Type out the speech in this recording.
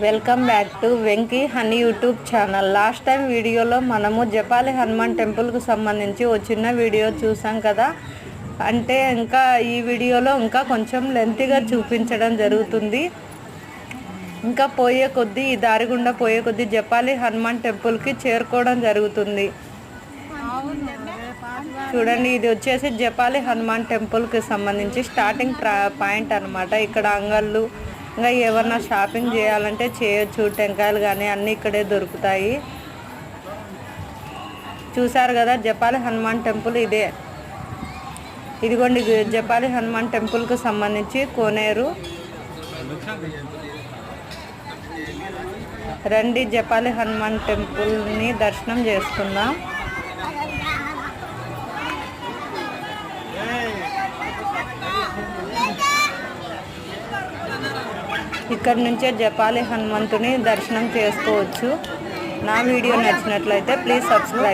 Welcome back to Venky honey YouTube channel. Last time వీడియోలో మనము జపాలి హనుమాన్ టెంపుల్కు సంబంధించి ఒక చిన్న వీడియో చూసాం కదా. అంటే ఇంకా ఈ వీడియోలో ఇంకా కొంచెం లెంతీగా చూపించడం జరుగుతుంది. ఇంకా పోయే కొద్దీ ఈ దారి గుండా పోయే కొద్దీ జపాలి హనుమాన్ టెంపుల్కి చేరుకోవడం జరుగుతుంది. చూడండి, ఇది వచ్చేసి జపాలి హనుమాన్ టెంపుల్కి సంబంధించి స్టార్టింగ్ పాయింట్ అనమాట. ఇక్కడ అంగళ్ళు ఇంకా ఏమన్నా షాపింగ్ చేయాలంటే చేయొచ్చు. టెంకాయలు కానీ అన్నీ ఇక్కడే దొరుకుతాయి. చూసారు కదా జపాలి హనుమాన్ టెంపుల్ ఇదే. ఇదిగోండి జపాలి హనుమాన్ టెంపుల్కి సంబంధించి కోనేరు. రండి జపాలి హనుమాన్ టెంపుల్ని దర్శనం చేసుకుందాం. ఇక్కడ నుంచే జపాలి హనుమంతుని దర్శనం చేసుకోవచ్చు. నా వీడియో నచ్చినట్లయితే ప్లీజ్ సబ్స్క్రైబ్.